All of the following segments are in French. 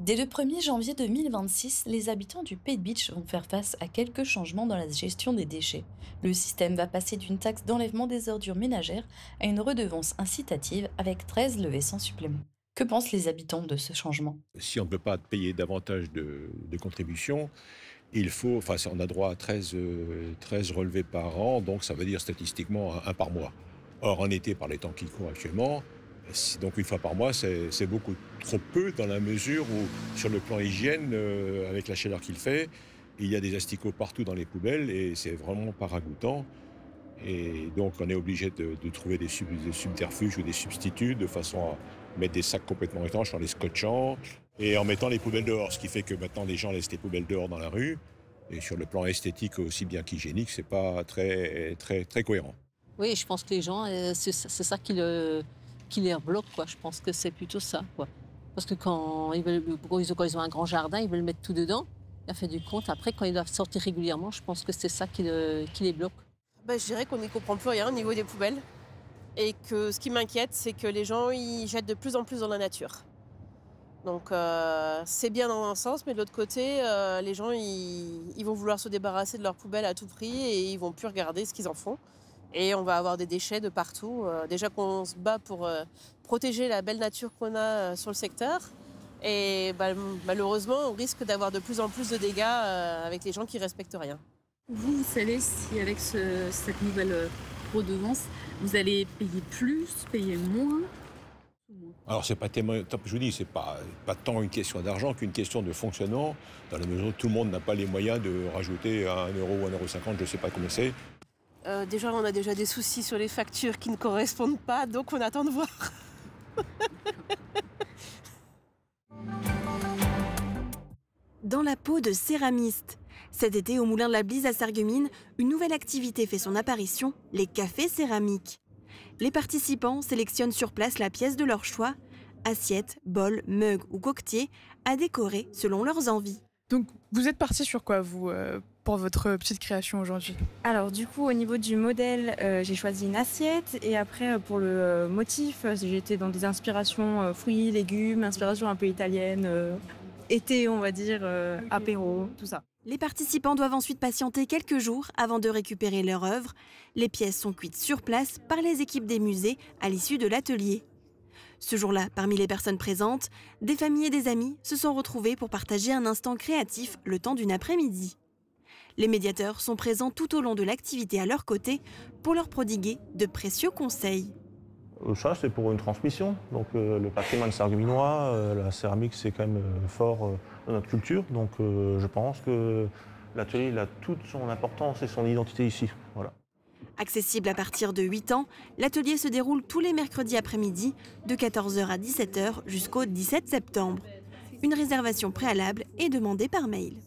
Dès le 1er janvier 2026, les habitants du Pays de Bitche vont faire face à quelques changements dans la gestion des déchets. Le système va passer d'une taxe d'enlèvement des ordures ménagères à une redevance incitative avec 13 levées sans supplément. Que pensent les habitants de ce changement? Si on ne peut pas payer davantage de contributions, il faut, enfin, on a droit à 13 relevés par an, donc ça veut dire statistiquement un par mois. Or, en été, par les temps qui courent actuellement, donc une fois par mois, c'est beaucoup trop peu dans la mesure où, sur le plan hygiène, avec la chaleur qu'il fait, il y a des asticots partout dans les poubelles et c'est vraiment pas ragoûtant. Et donc, on est obligé de trouver des subterfuges ou des substituts de façon à mettre des sacs complètement étanches en les scotchant et en mettant les poubelles dehors. Ce qui fait que maintenant, les gens laissent les poubelles dehors dans la rue. Et sur le plan esthétique aussi bien qu'hygiénique, c'est pas très cohérent. Oui, je pense que les gens, c'est ça qui les bloque, quoi. Je pense que c'est plutôt ça, quoi. Parce que quand ils ont un grand jardin, ils veulent mettre tout dedans. Et à fait du compte, après, quand ils doivent sortir régulièrement, je pense que c'est ça qui les bloque. Je dirais qu'on n'y comprend plus rien au niveau des poubelles. Et que ce qui m'inquiète, c'est que les gens, ils jettent de plus en plus dans la nature. Donc c'est bien dans un sens, mais de l'autre côté, les gens, ils vont vouloir se débarrasser de leurs poubelles à tout prix et ils vont plus regarder ce qu'ils en font. Et on va avoir des déchets de partout. Déjà qu'on se bat pour protéger la belle nature qu'on a sur le secteur. Et malheureusement, on risque d'avoir de plus en plus de dégâts avec les gens qui ne respectent rien. Vous savez si avec cette nouvelle redevance, vous allez payer plus, payer moins? Alors, c'est pas tellement, je vous dis, c'est pas tant une question d'argent qu'une question de fonctionnement, dans la mesure où tout le monde n'a pas les moyens de rajouter 1 euro ou 1,50 €, je ne sais pas combien c'est. Déjà, on a déjà des soucis sur les factures qui ne correspondent pas, donc on attend de voir. Dans la peau de céramiste. Cet été, au Moulin de la Blise à Sarreguemines, une nouvelle activité fait son apparition, les cafés céramiques. Les participants sélectionnent sur place la pièce de leur choix, assiettes, bols, mugs ou coquetiers, à décorer selon leurs envies. Donc, vous êtes parti sur quoi, vous, pour votre petite création aujourd'hui? Alors du coup, au niveau du modèle, j'ai choisi une assiette et après pour le motif, j'étais dans des inspirations fruits, légumes, inspirations un peu italiennes, été on va dire, apéro, tout ça. Les participants doivent ensuite patienter quelques jours avant de récupérer leur œuvre. Les pièces sont cuites sur place par les équipes des musées à l'issue de l'atelier. Ce jour-là, parmi les personnes présentes, des familles et des amis se sont retrouvés pour partager un instant créatif le temps d'une après-midi. Les médiateurs sont présents tout au long de l'activité à leur côté pour leur prodiguer de précieux conseils. Ça, c'est pour une transmission. Donc le patrimoine sarregueminois, la céramique, c'est quand même fort dans notre culture. Donc je pense que l'atelier a toute son importance et son identité ici. Voilà. Accessible à partir de 8 ans, l'atelier se déroule tous les mercredis après-midi de 14 h à 17 h jusqu'au 17 septembre. Une réservation préalable est demandée par mail.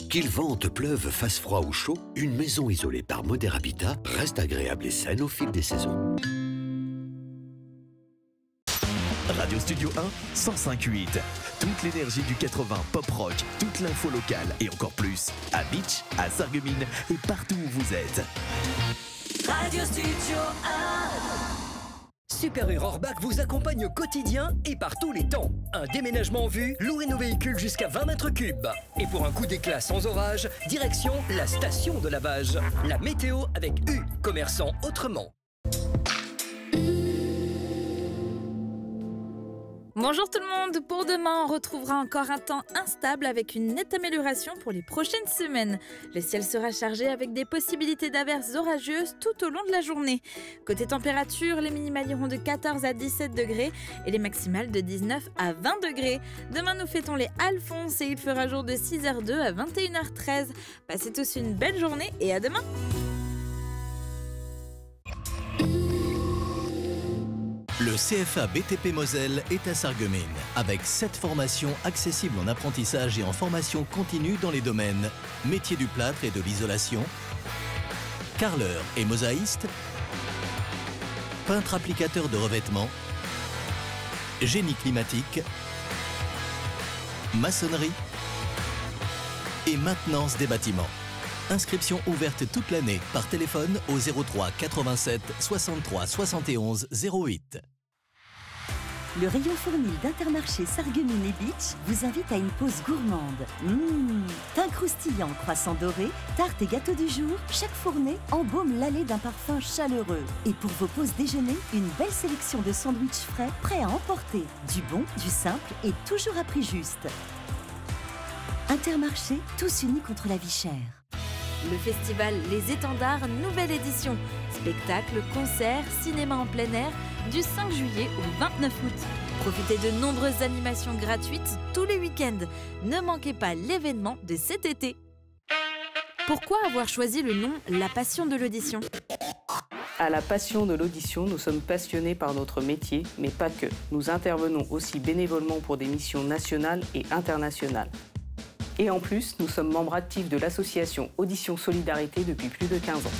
Qu'il vente, pleuve, fasse froid ou chaud, une maison isolée par Moder Habitat reste agréable et saine au fil des saisons. Radio Studio 1, 105.8. Toute l'énergie du 80 pop rock, toute l'info locale et encore plus à Bitche, à Sarreguemines et partout où vous êtes. Radio Studio 1. Super U Rohrbach vous accompagne au quotidien et par tous les temps. Un déménagement en vue, louez nos véhicules jusqu'à 20 mètres cubes. Et pour un coup d'éclat sans orage, direction la station de lavage. La météo avec U, commerçant autrement. Bonjour tout le monde, pour demain on retrouvera encore un temps instable avec une nette amélioration pour les prochaines semaines. Le ciel sera chargé avec des possibilités d'averses orageuses tout au long de la journée. Côté température, les minimales iront de 14 à 17 degrés et les maximales de 19 à 20 degrés. Demain nous fêtons les Alphonses et il fera jour de 6h02 à 21h13. Passez tous une belle journée et à demain. Le CFA BTP Moselle est à Sarreguemines, avec 7 formations accessibles en apprentissage et en formation continue dans les domaines métier du plâtre et de l'isolation, carreleur et mosaïste, peintre applicateur de revêtement, génie climatique, maçonnerie et maintenance des bâtiments. Inscription ouverte toute l'année par téléphone au 03 87 63 71 08. Le rayon fournil d'Intermarché Sarreguemines et Beach vous invite à une pause gourmande. Thym croustillant, croissant doré, tarte et gâteau du jour, chaque fournée embaume l'allée d'un parfum chaleureux. Et pour vos pauses déjeuner, une belle sélection de sandwichs frais, prêts à emporter. Du bon, du simple et toujours à prix juste. Intermarché, tous unis contre la vie chère. Le festival Les Étendards, nouvelle édition. Spectacles, concerts, cinéma en plein air, du 5 juillet au 29 août. Profitez de nombreuses animations gratuites tous les week-ends. Ne manquez pas l'événement de cet été. Pourquoi avoir choisi le nom La Passion de l'audition ? À La Passion de l'audition, nous sommes passionnés par notre métier, mais pas que. Nous intervenons aussi bénévolement pour des missions nationales et internationales. Et en plus, nous sommes membres actifs de l'association Audition Solidarité depuis plus de 15 ans.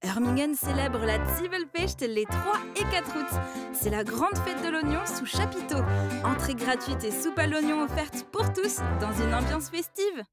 Hermingen célèbre la Zwiebelfest les 3 et 4 août. C'est la grande fête de l'oignon sous chapiteau. Entrée gratuite et soupe à l'oignon offerte pour tous dans une ambiance festive.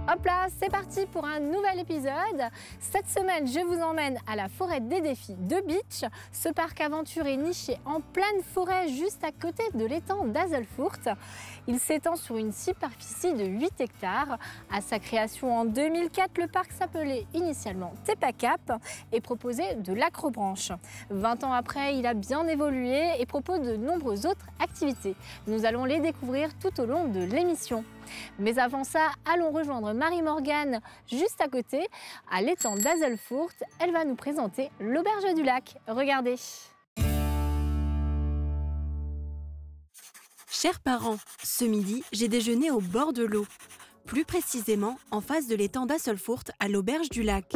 Hop là, c'est parti pour un nouvel épisode. Cette semaine, je vous emmène à la forêt des défis de Beach. Ce parc aventure est niché en pleine forêt juste à côté de l'étang d'Hazelfurt. Il s'étend sur une superficie de 8 hectares. À sa création en 2004, le parc s'appelait initialement Tepacap et proposait de l'acrobranche. 20 ans après, il a bien évolué et propose de nombreuses autres activités. Nous allons les découvrir tout au long de l'émission. Mais avant ça, allons rejoindre Marie-Morgane juste à côté, à l'étang d'Hazelfurt. Elle va nous présenter l'auberge du lac. Regardez. Chers parents, ce midi, j'ai déjeuné au bord de l'eau. Plus précisément, en face de l'étang d'Hazelfurt, à l'auberge du lac.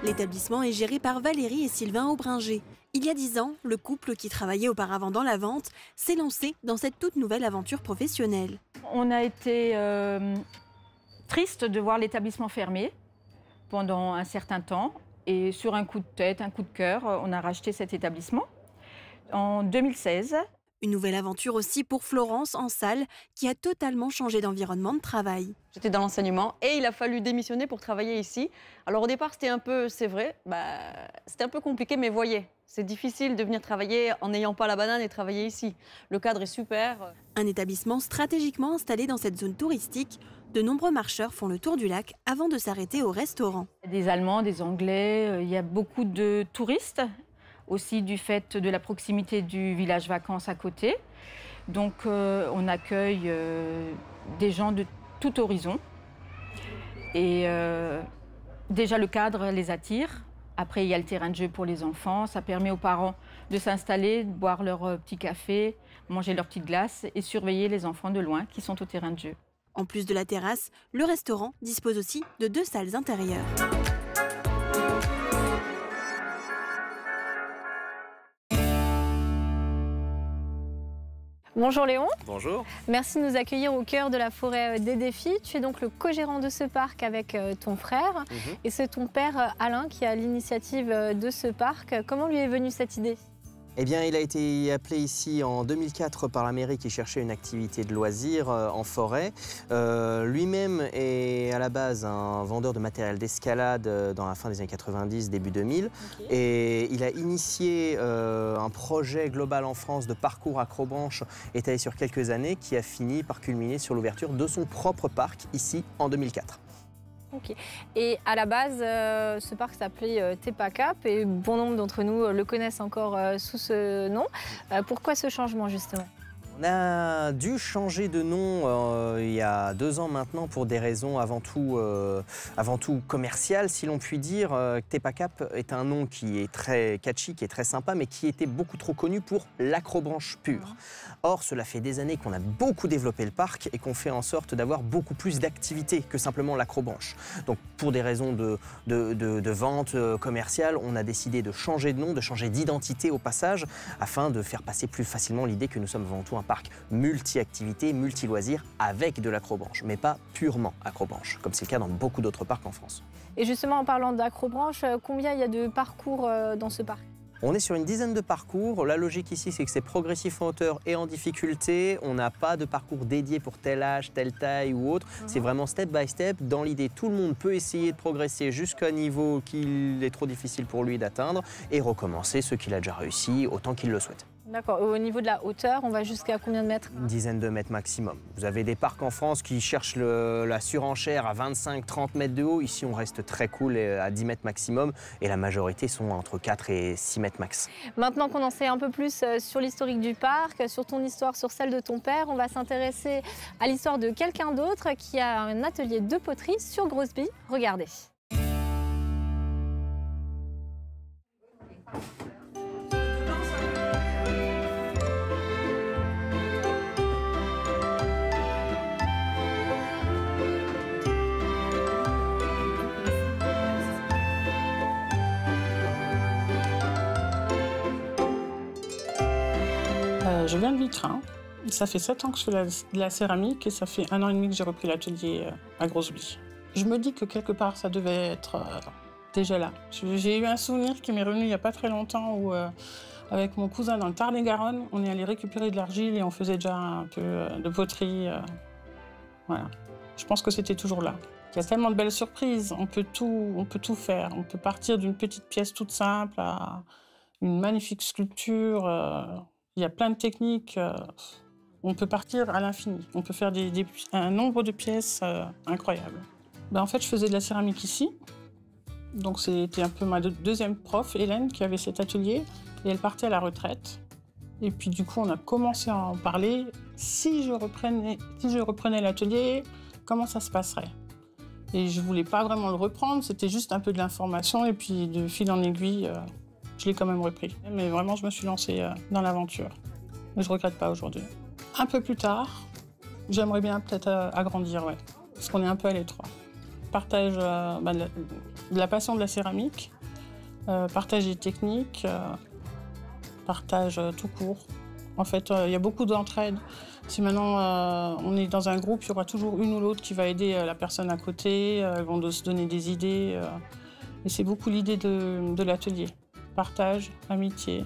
L'établissement est géré par Valérie et Sylvain Aubringer. Il y a 10 ans, le couple qui travaillait auparavant dans la vente s'est lancé dans cette toute nouvelle aventure professionnelle. On a été triste de voir l'établissement fermé pendant un certain temps. Et sur un coup de tête, un coup de cœur, on a racheté cet établissement en 2016. Une nouvelle aventure aussi pour Florence en salle, qui a totalement changé d'environnement de travail. J'étais dans l'enseignement et il a fallu démissionner pour travailler ici. Alors au départ, c'était un peu, c'est vrai, c'était un peu compliqué, mais voyez, c'est difficile de venir travailler en n'ayant pas la banane et travailler ici. Le cadre est super. Un établissement stratégiquement installé dans cette zone touristique. De nombreux marcheurs font le tour du lac avant de s'arrêter au restaurant. Des Allemands, des Anglais, il y a beaucoup de touristes, aussi du fait de la proximité du village vacances à côté. Donc on accueille des gens de tout horizon. Et déjà le cadre les attire. Après il y a le terrain de jeu pour les enfants. Ça permet aux parents de s'installer, de boire leur petit café, manger leur petite glace et surveiller les enfants de loin qui sont au terrain de jeu. En plus de la terrasse, le restaurant dispose aussi de 2 salles intérieures. Bonjour Léon. Bonjour. Merci de nous accueillir au cœur de la forêt des défis. Tu es donc le co-gérant de ce parc avec ton frère. Et c'est ton père Alain qui a l'initiative de ce parc. Comment lui est venue cette idée ? Eh bien, il a été appelé ici en 2004 par la mairie qui cherchait une activité de loisirs en forêt. Lui-même est à la base un vendeur de matériel d'escalade dans la fin des années 90, début 2000. Et il a initié un projet global en France de parcours acrobranche étalé sur quelques années qui a fini par culminer sur l'ouverture de son propre parc ici en 2004. Okay. Et à la base, ce parc s'appelait Tepacap et bon nombre d'entre nous le connaissent encore sous ce nom. Pourquoi ce changement justement ? On a dû changer de nom il y a 2 ans maintenant pour des raisons avant tout commerciales, si l'on peut dire. Tepacap est un nom qui est très catchy, qui est très sympa, mais qui était beaucoup trop connu pour l'acrobranche pure. Or, cela fait des années qu'on a beaucoup développé le parc et qu'on fait en sorte d'avoir beaucoup plus d'activités que simplement l'acrobranche. Donc, pour des raisons de vente commerciale, on a décidé de changer de nom, de changer d'identité au passage, afin de faire passer plus facilement l'idée que nous sommes avant tout un parc multi-activités, multi-loisirs, avec de l'acrobranche, mais pas purement acrobranche, comme c'est le cas dans beaucoup d'autres parcs en France. Et justement, en parlant d'acrobranche, combien il y a de parcours dans ce parc? On est sur une dizaine de parcours. La logique ici, c'est que c'est progressif en hauteur et en difficulté. On n'a pas de parcours dédié pour tel âge, telle taille ou autre. C'est vraiment step by step. Dans l'idée, tout le monde peut essayer de progresser jusqu'à un niveau qu'il est trop difficile pour lui d'atteindre et recommencer ce qu'il a déjà réussi autant qu'il le souhaite. D'accord. Au niveau de la hauteur, on va jusqu'à combien de mètres? Une dizaine de mètres maximum. Vous avez des parcs en France qui cherchent la surenchère à 25-30 mètres de haut. Ici, on reste très cool à 10 mètres maximum. Et la majorité sont entre 4 et 6 mètres max. Maintenant qu'on en sait un peu plus sur l'historique du parc, sur ton histoire, sur celle de ton père, on va s'intéresser à l'histoire de quelqu'un d'autre qui a un atelier de poterie sur Grosse-Bille. Regardez. Je viens de Vitrain. Ça fait 7 ans que je fais de la céramique et ça fait 1 an et demi que j'ai repris l'atelier à Grosse-Bille. Je me dis que quelque part, ça devait être déjà là. J'ai eu un souvenir qui m'est revenu il n'y a pas très longtemps où, avec mon cousin dans le Tarn-et-Garonne, on est allé récupérer de l'argile et on faisait déjà un peu de poterie. Voilà. Je pense que c'était toujours là. Il y a tellement de belles surprises. On peut tout faire. On peut partir d'une petite pièce toute simple à une magnifique sculpture. Il y a plein de techniques. On peut partir à l'infini. On peut faire un nombre de pièces incroyable. En fait, je faisais de la céramique ici. Donc, c'était un peu ma deuxième prof, Hélène, qui avait cet atelier. Et elle partait à la retraite. Et puis, du coup, on a commencé à en parler. Si je reprenais l'atelier, comment ça se passerait? Et je ne voulais pas vraiment le reprendre. C'était juste un peu de l'information. Et puis, de fil en aiguille, je l'ai quand même repris. Mais vraiment, je me suis lancée dans l'aventure. Mais je ne regrette pas aujourd'hui. Un peu plus tard, j'aimerais bien peut-être agrandir, ouais. Parce qu'on est un peu à l'étroit. Partage de la passion de la céramique, partage des techniques, partage tout court. En fait, il y a beaucoup d'entraide. Si maintenant on est dans un groupe, il y aura toujours une ou l'autre qui va aider la personne à côté. Elles vont se donner des idées. Et c'est beaucoup l'idée de l'atelier. Partage, amitié.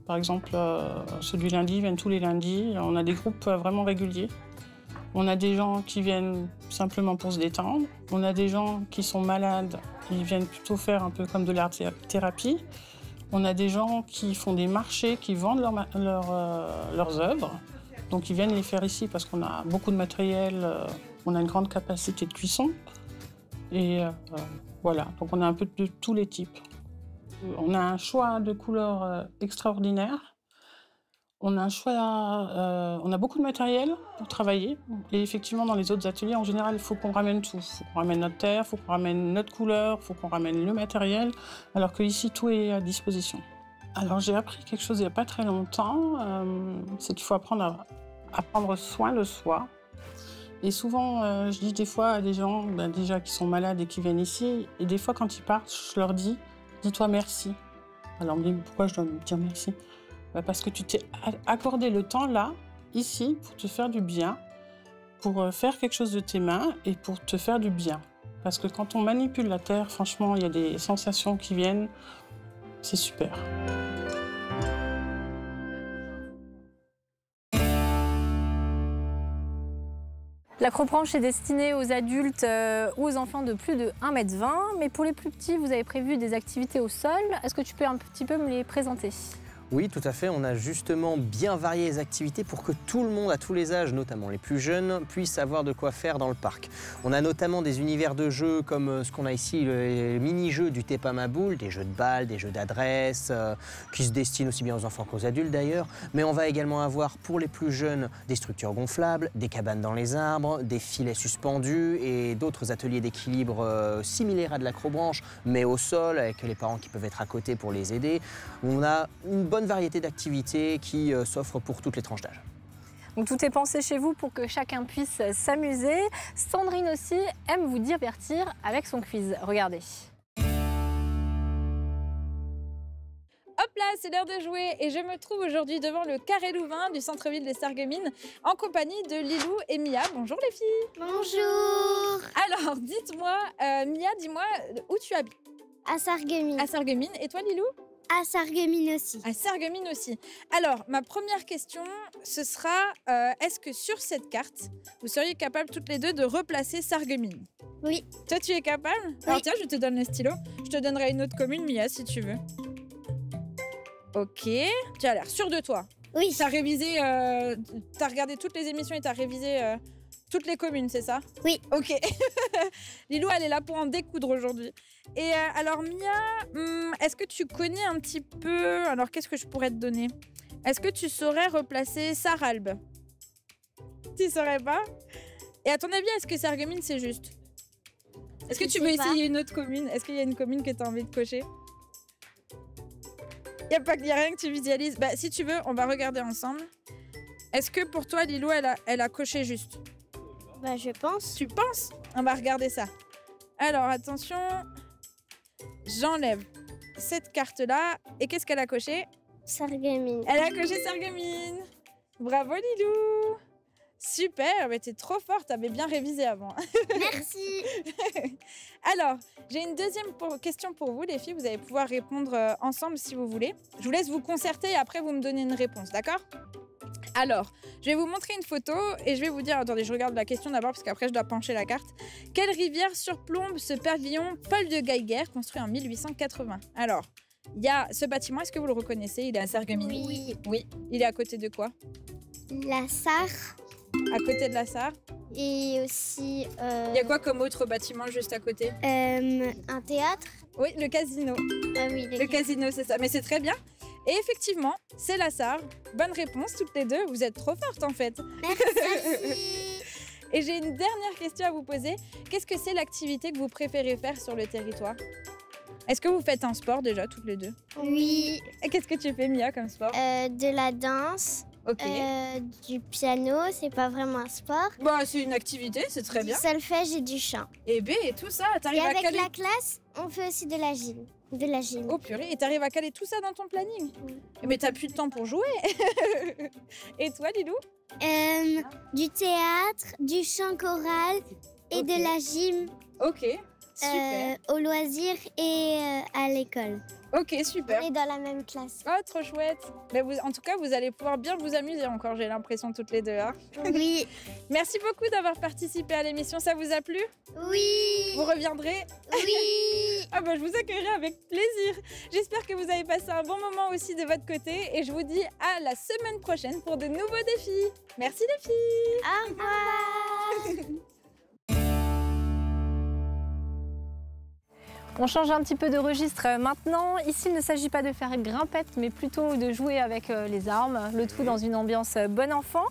Par exemple, ceux du lundi viennent tous les lundis. On a des groupes vraiment réguliers. On a des gens qui viennent simplement pour se détendre. On a des gens qui sont malades, ils viennent plutôt faire un peu comme de l'art-thérapie. On a des gens qui font des marchés, qui vendent leurs œuvres. Donc ils viennent les faire ici parce qu'on a beaucoup de matériel, on a une grande capacité de cuisson. Et voilà, donc on a un peu de tous les types. On a un choix de couleurs extraordinaire. On a beaucoup de matériel pour travailler. Et effectivement, dans les autres ateliers, en général, il faut qu'on ramène tout. Il faut qu'on ramène notre terre, il faut qu'on ramène notre couleur, il faut qu'on ramène le matériel, alors qu'ici, tout est à disposition. Alors, j'ai appris quelque chose il n'y a pas très longtemps, c'est qu'il faut apprendre à prendre soin de soi. Et souvent, je dis des fois à des gens déjà qui sont malades et qui viennent ici, et des fois, quand ils partent, je leur dis « dis-toi merci ». Alors, on me dit « pourquoi je dois me dire merci ?» Parce que tu t'es accordé le temps là, ici, pour te faire du bien, pour faire quelque chose de tes mains et pour te faire du bien. Parce que quand on manipule la terre, franchement, il y a des sensations qui viennent, c'est super. L'acrobranche est destinée aux adultes ou aux enfants de plus de 1,20 m, mais pour les plus petits, vous avez prévu des activités au sol. Est-ce que tu peux un petit peu me les présenter ? Oui, tout à fait. On a justement bien varié les activités pour que tout le monde, à tous les âges, notamment les plus jeunes, puisse avoir de quoi faire dans le parc. On a notamment des univers de jeux comme ce qu'on a ici, les mini-jeux du Tepamaboule, des jeux de balles, des jeux d'adresse, qui se destinent aussi bien aux enfants qu'aux adultes d'ailleurs. Mais on va également avoir pour les plus jeunes des structures gonflables, des cabanes dans les arbres, des filets suspendus et d'autres ateliers d'équilibre similaires à de l'acrobranche, mais au sol, avec les parents qui peuvent être à côté pour les aider. On a une bonne variété d'activités qui s'offrent pour toutes les tranches d'âge. Donc tout est pensé chez vous pour que chacun puisse s'amuser. Sandrine aussi aime vous divertir avec son quiz. Regardez. Hop là, c'est l'heure de jouer et je me trouve aujourd'hui devant le Carré Louvain du centre-ville des Sarreguemines en compagnie de Lilou et Mia. Bonjour les filles. Bonjour. Alors dites-moi, Mia, dis-moi où tu habites? À Sarreguemines. À Sarreguemines. Et toi Lilou? À Sarreguemines aussi. À Sarreguemines aussi. Alors, ma première question, ce sera, est-ce que sur cette carte, vous seriez capables toutes les deux de replacer Sarreguemines? Oui. Toi, tu es capable? Oui. Alors tiens, je te donne le stylo. Je te donnerai une autre commune, Mia, si tu veux. Ok. Tu as l'air sûre de toi. Oui. Tu as révisé, tu as regardé toutes les émissions et tu as révisé toutes les communes, c'est ça? Oui. Ok. Lilou, elle est là pour en découdre aujourd'hui. Et alors, Mia, est-ce que tu connais un petit peu... Alors, qu'est-ce que je pourrais te donner? Est-ce que tu saurais replacer Sarralbe? Tu saurais pas? Et à ton avis, est-ce que Sarreguemines, c'est juste? Est-ce que tu veux essayer une autre commune? Est-ce qu'il y a une commune que tu as envie de cocher? Il n'y a rien que tu visualises. Bah, si tu veux, on va regarder ensemble. Est-ce que pour toi, Lilou, elle a coché juste? Bah, je pense. Tu penses? On va regarder ça. Alors, attention. J'enlève cette carte-là. Et qu'est-ce qu'elle a coché? Sarreguemines. Elle a coché Sarreguemines. Bravo, Lilou. Super, mais t'es trop forte. T'avais bien révisé avant. Merci. Alors, j'ai une deuxième question pour vous, les filles. Vous allez pouvoir répondre ensemble si vous voulez. Je vous laisse vous concerter et après, vous me donnez une réponse, d'accord? Alors, je vais vous montrer une photo et je vais vous dire... Attendez, je regarde la question d'abord parce qu'après, je dois pencher la carte. Quelle rivière surplombe ce pavillon Paul de Geiger, construit en 1880? Alors, il y a ce bâtiment, est-ce que vous le reconnaissez? Il est à Sarreguemines. Oui. Oui. Il est à côté de quoi? La Sarre. À côté de la Sarre. Et aussi... Il y a quoi comme autre bâtiment juste à côté? Un théâtre. Oui, le casino. Ah oui, le casino, c'est ça. Mais c'est très bien. Et effectivement, c'est la Sarre. Bonne réponse, toutes les deux. Vous êtes trop fortes, en fait. Merci. Et j'ai une dernière question à vous poser. Qu'est-ce que c'est l'activité que vous préférez faire sur le territoire? Est-ce que vous faites un sport déjà, toutes les deux? Oui. Et qu'est-ce que tu fais, Mia, comme sport? De la danse. Ok. Du piano, c'est pas vraiment un sport. Bah, c'est une activité, c'est très bien. Du solfège et du chant. Et B, et tout ça, Et t'arrives à avec caler... la classe, on fait aussi de la gym. De la gym. Oh purée, et t'arrives à caler tout ça dans ton planning? Oui. Mais t'as plus de temps pour jouer. Et toi, Lilou? Du théâtre, du chant choral et de la gym. Ok, super. Au loisir et à l'école. Ok, super. On est dans la même classe. Oh, trop chouette. Mais en tout cas, vous allez pouvoir bien vous amuser encore, j'ai l'impression, toutes les deux. Hein. Oui. Merci beaucoup d'avoir participé à l'émission. Ça vous a plu? Oui. Vous reviendrez? Oui. Ah bah, je vous accueillerai avec plaisir. J'espère que vous avez passé un bon moment aussi de votre côté. Et je vous dis à la semaine prochaine pour de nouveaux défis. Merci les filles. Au revoir. On change un petit peu de registre maintenant. Ici, il ne s'agit pas de faire grimpette, mais plutôt de jouer avec les armes, le tout dans une ambiance bon enfant.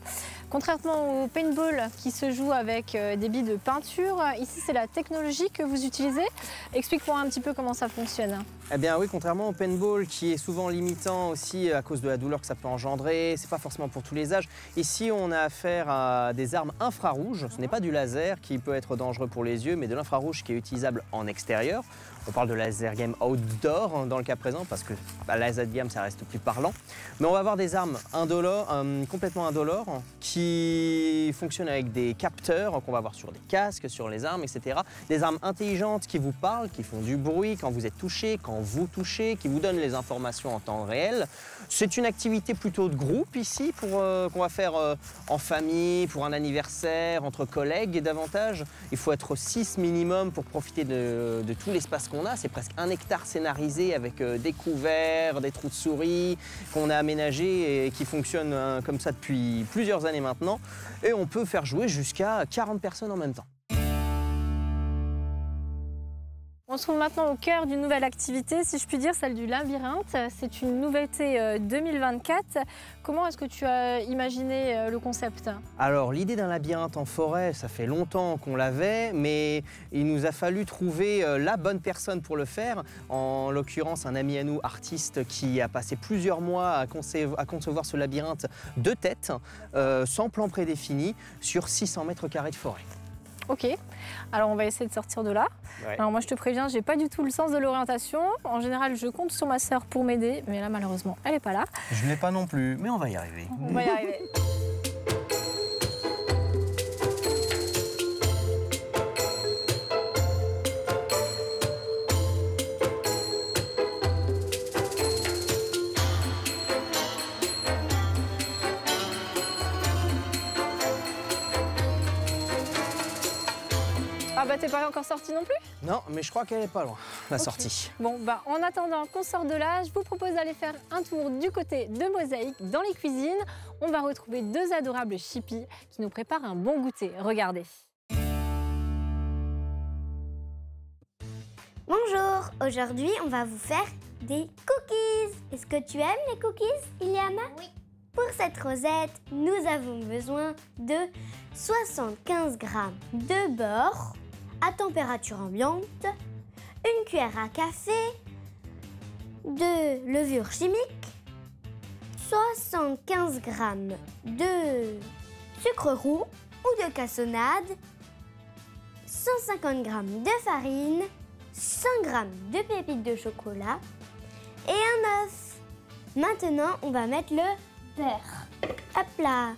Contrairement au paintball qui se joue avec des billes de peinture, ici c'est la technologie que vous utilisez. Explique-moi un petit peu comment ça fonctionne. Eh bien oui, contrairement au paintball qui est souvent limitant aussi à cause de la douleur que ça peut engendrer, c'est pas forcément pour tous les âges. Ici on a affaire à des armes infrarouges, ce n'est pas du laser qui peut être dangereux pour les yeux, mais de l'infrarouge qui est utilisable en extérieur. On parle de laser game outdoor dans le cas présent parce que laser game ça reste plus parlant. Mais on va avoir des armes complètement indolores qui fonctionnent avec des capteurs qu'on va avoir sur des casques, sur les armes, etc. Des armes intelligentes qui vous parlent, qui font du bruit quand vous êtes touché, quand sans vous toucher, qui vous donne les informations en temps réel. C'est une activité plutôt de groupe ici qu'on va faire en famille, pour un anniversaire, entre collègues et davantage. Il faut être 6 minimum pour profiter de tout l'espace qu'on a. C'est presque 1 hectare scénarisé avec des couverts, des trous de souris qu'on a aménagés et qui fonctionnent comme ça depuis plusieurs années maintenant. Et on peut faire jouer jusqu'à 40 personnes en même temps. On se trouve maintenant au cœur d'une nouvelle activité, si je puis dire, celle du labyrinthe. C'est une nouveauté 2024. Comment est-ce que tu as imaginé le concept? Alors, l'idée d'un labyrinthe en forêt, ça fait longtemps qu'on l'avait, mais il nous a fallu trouver la bonne personne pour le faire. En l'occurrence, un ami à nous, artiste, qui a passé plusieurs mois à concevoir ce labyrinthe de tête, sans plan prédéfini, sur 600 mètres carrés de forêt. Ok, alors on va essayer de sortir de là. Ouais. Alors moi je te préviens, j'ai pas du tout le sens de l'orientation. En général, je compte sur ma sœur pour m'aider, mais là malheureusement, elle est pas là. Je ne l'ai pas non plus, mais on va y arriver. On va y arriver. Ah bah t'es pas encore sortie non plus? Non, mais je crois qu'elle est pas loin, la sortie. Bon bah en attendant qu'on sorte de là, je vous propose d'aller faire un tour du côté de Mosaïque, dans les cuisines. On va retrouver 2 adorables chippies qui nous préparent un bon goûter. Regardez. Bonjour, aujourd'hui on va vous faire des cookies. Est-ce que tu aimes les cookies, Iliana? Oui. Pour cette recette, nous avons besoin de 75 g de beurre à température ambiante, une cuillère à café de levure chimique, 75 g de sucre roux ou de cassonade, 150 g de farine, 100 g de pépites de chocolat et un œuf. Maintenant, on va mettre le beurre. Hop là.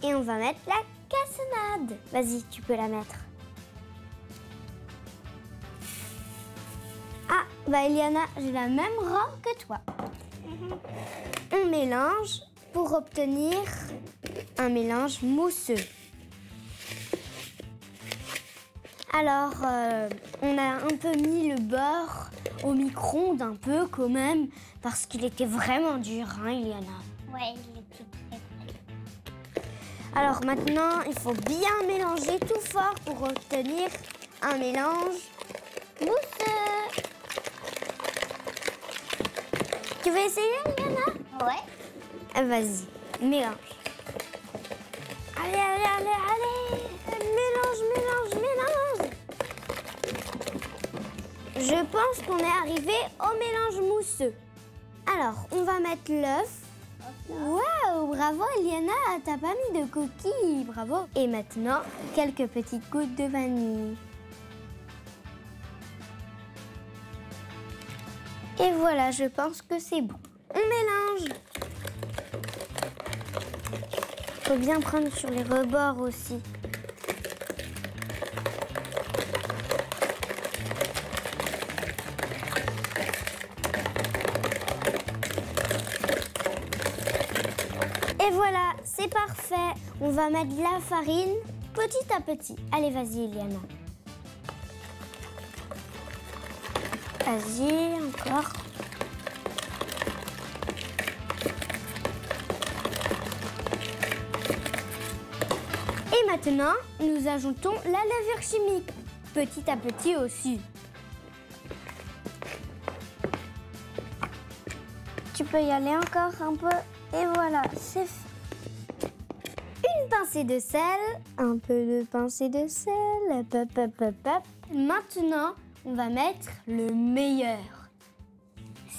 Et on va mettre la cassonade. Vas-y, tu peux la mettre. Ah, bah Eliana, j'ai la même robe que toi. On mélange pour obtenir un mélange mousseux. Alors, on a un peu mis le beurre au micro-ondes, un peu quand même, parce qu'il était vraiment dur, hein, Eliana? Ouais, il était très dur. Alors maintenant, il faut bien mélanger tout fort pour obtenir un mélange mousseux. Tu veux essayer, Eliana? Ouais. Vas-y, mélange. Allez, allez, allez, allez. Mélange, mélange, mélange. Je pense qu'on est arrivé au mélange mousseux. Alors, on va mettre l'œuf. Waouh, bravo Eliana, t'as pas mis de coquilles, bravo. Et maintenant, quelques petites gouttes de vanille. Et voilà, je pense que c'est bon. On mélange. Faut bien prendre sur les rebords aussi. Et voilà, c'est parfait. On va mettre de la farine petit à petit. Allez, vas-y, Eliana. Vas-y, encore. Et maintenant, nous ajoutons la levure chimique, petit à petit aussi. Tu peux y aller encore un peu. Et voilà, c'est fait. Une pincée de sel, un peu de pincée de sel, hop, hop, hop, hop, hop. Maintenant, on va mettre le meilleur.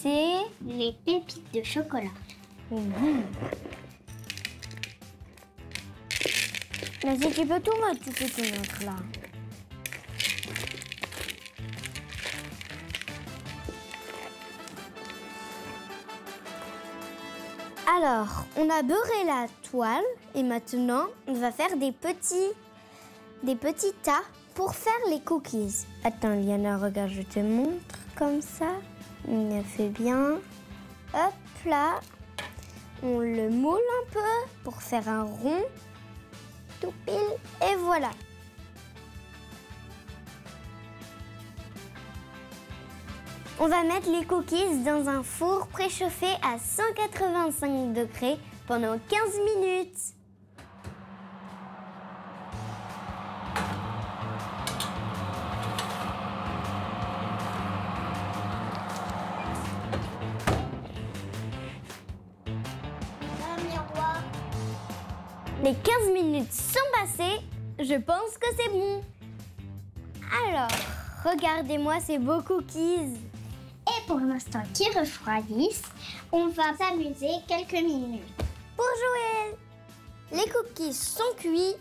C'est les pépites de chocolat. Vas-y, tu peux tout mettre, tu peux tout mettre là. Alors, on a beurré la toile et maintenant, on va faire des petits tas pour faire les cookies. Attends, Liana, regarde, je te montre comme ça. On le fait bien. Hop là. On le moule un peu pour faire un rond. Tout pile. Et voilà. On va mettre les cookies dans un four préchauffé à 185 degrés pendant 15 minutes. Les 15 minutes sont passées, je pense que c'est bon. Alors, regardez-moi ces beaux cookies. Et pour l'instant qu'ils refroidissent, on va s'amuser quelques minutes. Pour jouer, les cookies sont cuits.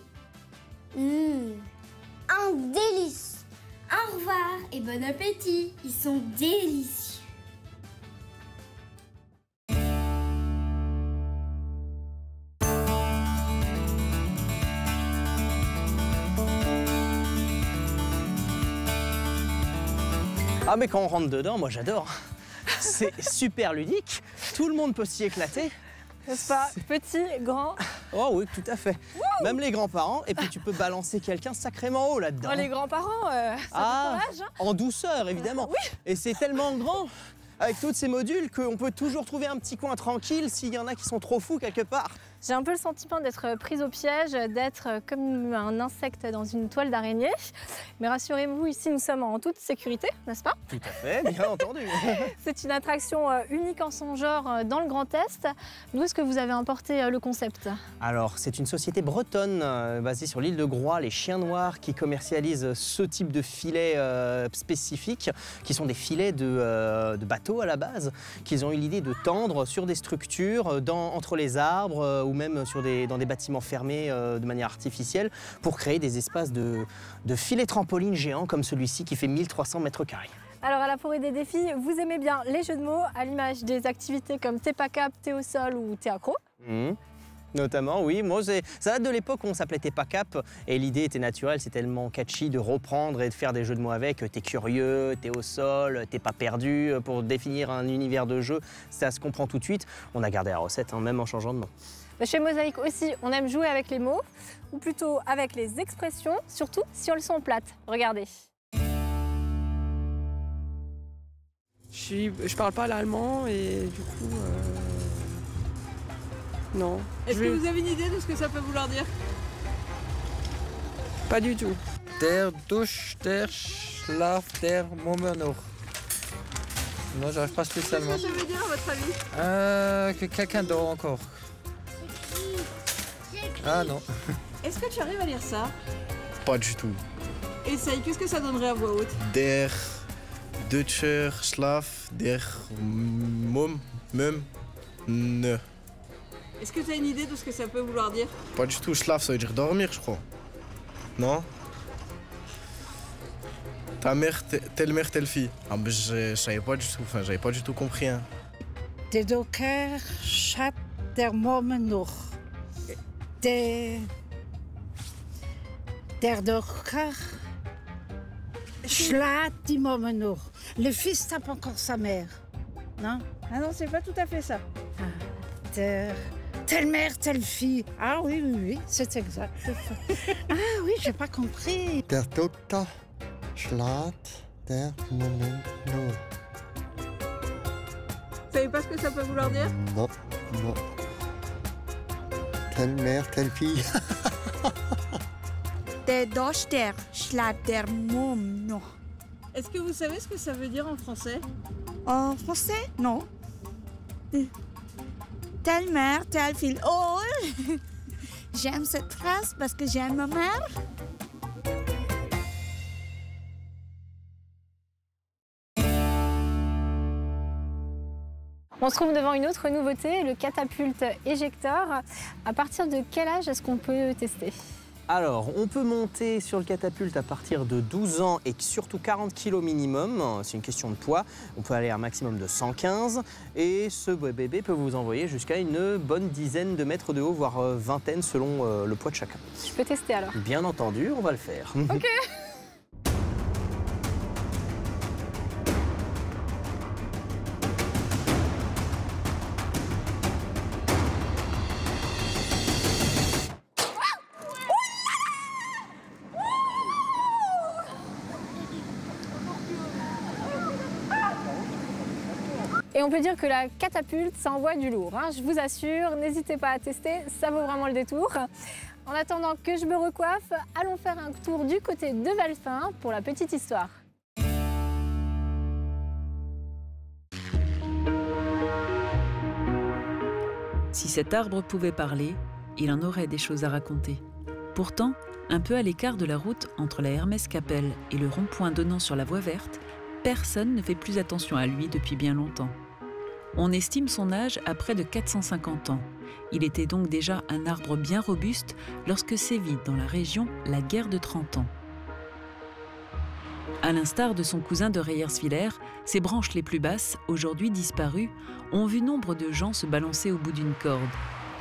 Un délice. Au revoir et bon appétit, ils sont délicieux. Ah mais quand on rentre dedans, moi j'adore. C'est super ludique, tout le monde peut s'y éclater. N'est-ce pas? Petit, grand. Oh oui, tout à fait. Wouh! Même les grands-parents, et puis tu peux balancer quelqu'un sacrément haut là-dedans. Oh, les grands-parents, ça fait courage. Hein. En douceur, évidemment. Oui. Et c'est tellement grand, avec tous ces modules, qu'on peut toujours trouver un petit coin tranquille s'il y en a qui sont trop fous quelque part. J'ai un peu le sentiment d'être prise au piège, d'être comme un insecte dans une toile d'araignée. Mais rassurez-vous, ici nous sommes en toute sécurité, n'est-ce pas? Tout à fait, bien entendu. C'est une attraction unique en son genre dans le Grand Est. D'où est-ce que vous avez importé le concept? Alors, c'est une société bretonne basée sur l'île de Groix, les Chiens Noirs, qui commercialisent ce type de filets spécifiques, qui sont des filets de bateaux à la base, qu'ils ont eu l'idée de tendre sur des structures, entre les arbres, ou même dans des bâtiments fermés de manière artificielle pour créer des espaces de filets trampolines géants comme celui-ci qui fait 1300 mètres carrés. Alors à la Forêt des Défis, vous aimez bien les jeux de mots à l'image des activités comme T'es pas cap, T'es au sol ou T'es accro. Notamment, oui. Moi, ça date de l'époque où on s'appelait T'es pas cap et l'idée était naturelle, c'est tellement catchy de reprendre et de faire des jeux de mots avec. T'es curieux, t'es au sol, t'es pas perdu. Pour définir un univers de jeu, ça se comprend tout de suite. On a gardé la recette, hein, même en changeant de nom. Chez Mosaïque aussi, on aime jouer avec les mots, ou plutôt avec les expressions, surtout si elles sont plates. Regardez. Je parle pas l'allemand et du coup... Non. Est-ce que vous avez une idée de ce que ça peut vouloir dire? Pas du tout. Der Dusch, der Schlaf, der Moment. Non, j'arrive pas spécialement. Qu'est-ce que ça veut dire à votre avis? Que quelqu'un dort encore. Ah non. Est-ce que tu arrives à lire ça? Pas du tout. Essaye, qu'est-ce que ça donnerait à voix haute? Der Deutscher Schlaf, der ne. Est-ce que tu as une idée de ce que ça peut vouloir dire? Pas du tout, Schlaf, ça veut dire dormir, je crois. Non? Ta mère, telle fille. Ah, mais je savais pas du tout, enfin, j'avais pas du tout compris. Hein. Der Docker schat der Moment noch. Der Docker schlägt die Moment noch. Le fils tape encore sa mère. Non? Ah non, c'est pas tout à fait ça. Telle mère, telle fille. Ah oui, oui, oui, c'est exact. Ah oui, j'ai pas compris. Der Doktor schlägt der Moment noch. Vous savez pas ce que ça peut vouloir dire? Non, non. Telle mère, telle fille. Der Doktor schlägt der Moment noch. Est-ce que vous savez ce que ça veut dire en français? En français? Non. Telle mère, telle fille. Oh, j'aime cette phrase parce que j'aime ma mère. On se trouve devant une autre nouveauté, le catapulte éjecteur. À partir de quel âge est-ce qu'on peut tester? Alors, on peut monter sur le catapulte à partir de 12 ans et surtout 40 kg minimum. C'est une question de poids. On peut aller à un maximum de 115. Et ce bébé peut vous envoyer jusqu'à une bonne dizaine de mètres de haut, voire vingtaine selon le poids de chacun. Je peux tester alors? Bien entendu, on va le faire. Ok. Et on peut dire que la catapulte, ça envoie du lourd, hein, je vous assure. N'hésitez pas à tester, ça vaut vraiment le détour. En attendant que je me recoiffe, allons faire un tour du côté de Valfin pour la petite histoire. Si cet arbre pouvait parler, il en aurait des choses à raconter. Pourtant, un peu à l'écart de la route entre la Hermès-Capelle et le rond-point donnant sur la voie verte, personne ne fait plus attention à lui depuis bien longtemps. On estime son âge à près de 450 ans. Il était donc déjà un arbre bien robuste lorsque sévit dans la région la guerre de 30 ans. À l'instar de son cousin de Reyerswiller, ses branches les plus basses, aujourd'hui disparues, ont vu nombre de gens se balancer au bout d'une corde.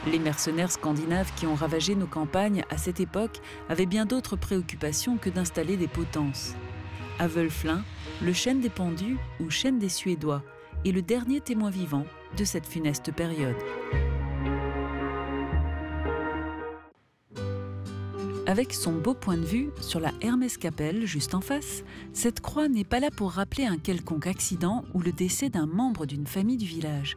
Les mercenaires scandinaves qui ont ravagé nos campagnes à cette époque avaient bien d'autres préoccupations que d'installer des potences. À Wölflin, le chêne des pendus ou chêne des Suédois est le dernier témoin vivant de cette funeste période. Avec son beau point de vue sur la Hermès-Capelle juste en face, cette croix n'est pas là pour rappeler un quelconque accident ou le décès d'un membre d'une famille du village.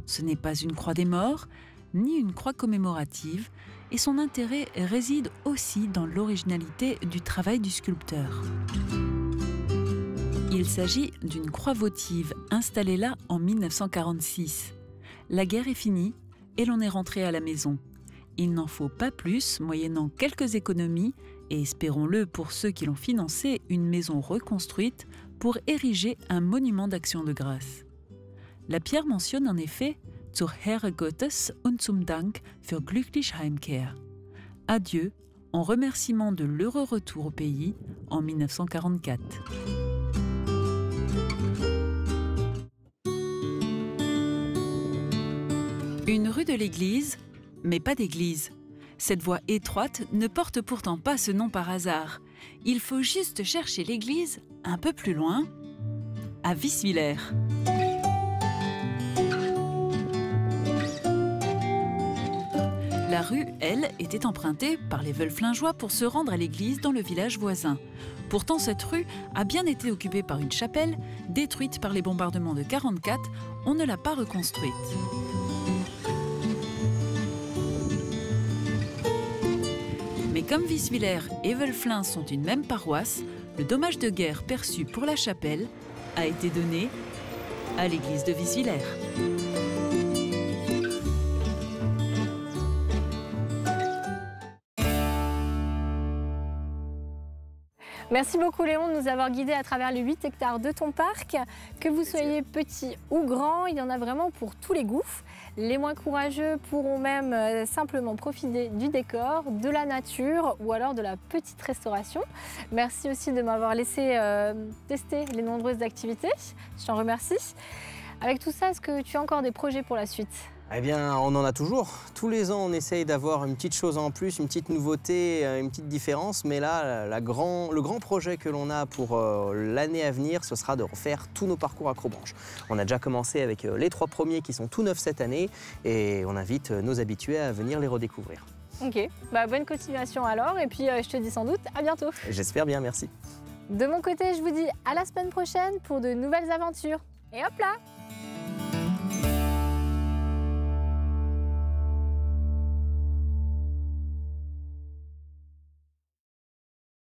Ce n'est pas une croix des morts, ni une croix commémorative, et son intérêt réside aussi dans l'originalité du travail du sculpteur. Il s'agit d'une croix votive installée là en 1946. La guerre est finie et l'on est rentré à la maison. Il n'en faut pas plus, moyennant quelques économies, et espérons-le pour ceux qui l'ont financé, une maison reconstruite pour ériger un monument d'action de grâce. La pierre mentionne en effet « Zur Ehre Gottes und zum Dank für glückliche Heimkehr » « Adieu, en remerciement de l'heureux retour au pays en 1944 ». Une rue de l'église, mais pas d'église. Cette voie étroite ne porte pourtant pas ce nom par hasard. Il faut juste chercher l'église un peu plus loin, à Viswiller. La rue, elle, était empruntée par les Wölflingeois pour se rendre à l'église dans le village voisin. Pourtant, cette rue a bien été occupée par une chapelle, détruite par les bombardements de 1944, on ne l'a pas reconstruite. Mais comme Viswiller et Wölflin sont une même paroisse, le dommage de guerre perçu pour la chapelle a été donné à l'église de Viswiller. Merci beaucoup Léon de nous avoir guidés à travers les 8 hectares de ton parc. Que vous soyez petit ou grand, il y en a vraiment pour tous les goûts. Les moins courageux pourront même simplement profiter du décor, de la nature ou alors de la petite restauration. Merci aussi de m'avoir laissé tester les nombreuses activités. Je t'en remercie. Avec tout ça, est-ce que tu as encore des projets pour la suite ? Eh bien, on en a toujours. Tous les ans, on essaye d'avoir une petite chose en plus, une petite nouveauté, une petite différence. Mais là, le grand projet que l'on a pour l'année à venir, ce sera de refaire tous nos parcours accrobranche. On a déjà commencé avec les 3 premiers qui sont tout neufs cette année et on invite nos habitués à venir les redécouvrir. Ok, bonne continuation alors et puis je te dis sans doute à bientôt. J'espère bien, merci. De mon côté, je vous dis à la semaine prochaine pour de nouvelles aventures. Et hop là!